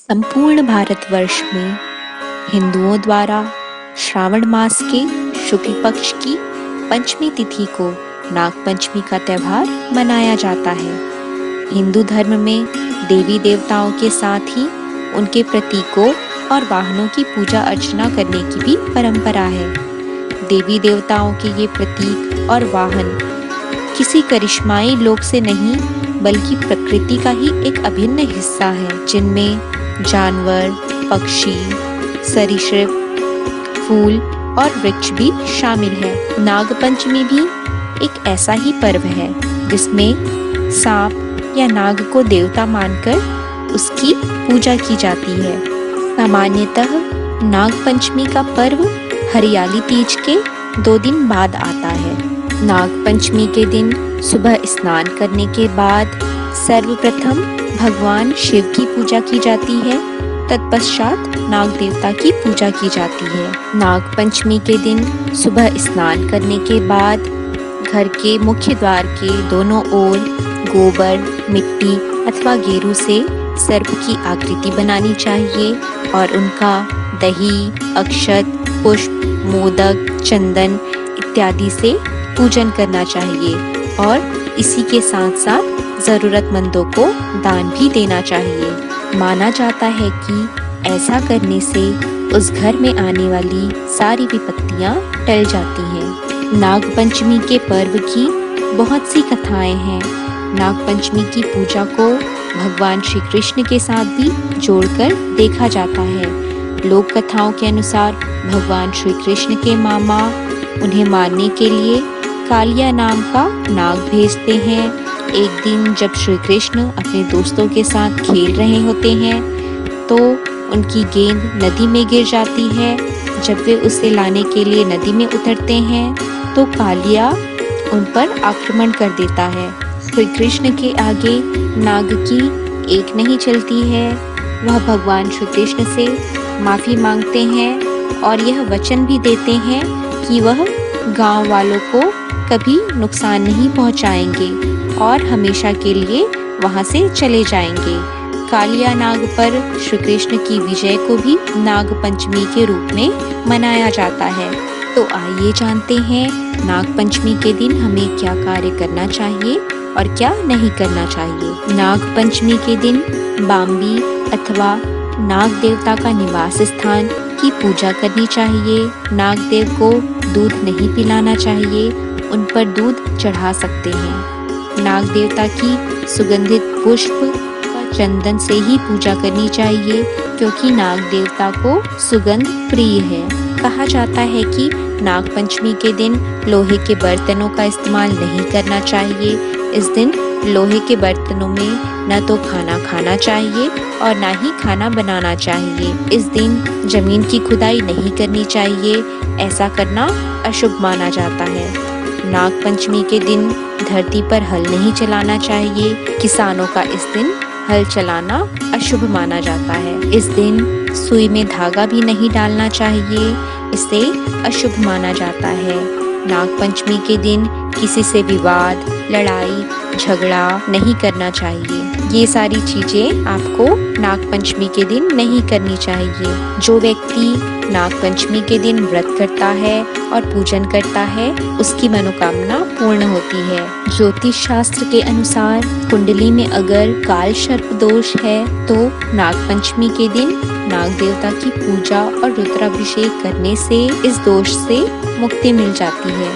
संपूर्ण भारतवर्ष में हिंदुओं द्वारा श्रावण मास के शुक्ल पक्ष की पंचमी तिथि को नागपंचमी का त्योहार मनाया जाता है। हिंदू धर्म में देवी देवताओं के साथ ही उनके प्रतीकों और वाहनों की पूजा अर्चना करने की भी परंपरा है। देवी देवताओं के ये प्रतीक और वाहन किसी करिश्माई लोक से नहीं बल्कि प्रकृति का ही एक अभिन्न हिस्सा है, जिनमें जानवर, पक्षी, सरीसृप, फूल और वृक्ष भी शामिल है। नागपंचमी भी एक ऐसा ही पर्व है जिसमें सांप या नाग को देवता मानकर उसकी पूजा की जाती है। सामान्यतः नागपंचमी का पर्व हरियाली तीज के 2 दिन बाद आता है। नागपंचमी के दिन सुबह स्नान करने के बाद सर्वप्रथम भगवान शिव की पूजा की जाती है, तत्पश्चात नाग देवता की पूजा की जाती है। नागपंचमी के दिन सुबह स्नान करने के बाद घर के मुख्य द्वार के दोनों ओर गोबर, मिट्टी अथवा गेरू से सर्प की आकृति बनानी चाहिए और उनका दही, अक्षत, पुष्प, मोदक, चंदन इत्यादि से पूजन करना चाहिए और इसी के साथ साथ जरूरतमंदों को दान भी देना चाहिए। माना जाता है कि ऐसा करने से उस घर में आने वाली सारी विपत्तियां टल जाती हैं। नागपंचमी के पर्व की बहुत सी कथाएं हैं। नागपंचमी की पूजा को भगवान श्री कृष्ण के साथ भी जोड़कर देखा जाता है। लोक कथाओं के अनुसार भगवान श्री कृष्ण के मामा उन्हें मारने के लिए कालिया नाम का नाग भेजते हैं। एक दिन जब श्री कृष्ण अपने दोस्तों के साथ खेल रहे होते हैं तो उनकी गेंद नदी में गिर जाती है। जब वे उसे लाने के लिए नदी में उतरते हैं तो कालिया उन पर आक्रमण कर देता है। श्री कृष्ण के आगे नाग की एक नहीं चलती है। वह भगवान श्री कृष्ण से माफी मांगते हैं और यह वचन भी देते हैं कि वह गांव वालों को कभी नुकसान नहीं पहुंचाएंगे और हमेशा के लिए वहां से चले जाएंगे। कालिया नाग पर श्री कृष्ण की विजय को भी नागपंचमी के रूप में मनाया जाता है। तो आइए जानते हैं नागपंचमी के दिन हमें क्या कार्य करना चाहिए और क्या नहीं करना चाहिए। नागपंचमी के दिन बाम्बी अथवा नाग देवता का निवास स्थान की पूजा करनी चाहिए। नाग देव को दूध नहीं पिलाना चाहिए, उन पर दूध चढ़ा सकते हैं। नाग देवता की सुगंधित पुष्प व चंदन से ही पूजा करनी चाहिए क्योंकि नाग देवता को सुगंध प्रिय है। कहा जाता है कि नागपंचमी के दिन लोहे के बर्तनों का इस्तेमाल नहीं करना चाहिए। इस दिन लोहे के बर्तनों में न तो खाना खाना चाहिए और न ही खाना बनाना चाहिए। इस दिन जमीन की खुदाई नहीं करनी चाहिए, ऐसा करना अशुभ माना जाता है। नागपंचमी के दिन धरती पर हल नहीं चलाना चाहिए। किसानों का इस दिन हल चलाना अशुभ माना जाता है। इस दिन सुई में धागा भी नहीं डालना चाहिए, इसे अशुभ माना जाता है। नागपंचमी के दिन किसी से विवाद, लड़ाई, झगड़ा नहीं करना चाहिए। ये सारी चीजें आपको नागपंचमी के दिन नहीं करनी चाहिए। जो व्यक्ति नागपंचमी के दिन व्रत करता है और पूजन करता है उसकी मनोकामना पूर्ण होती है। ज्योतिष शास्त्र के अनुसार कुंडली में अगर काल सर्प दोष है तो नागपंचमी के दिन नाग देवता की पूजा और रुद्राभिषेक करने से इस दोष से मुक्ति मिल जाती है।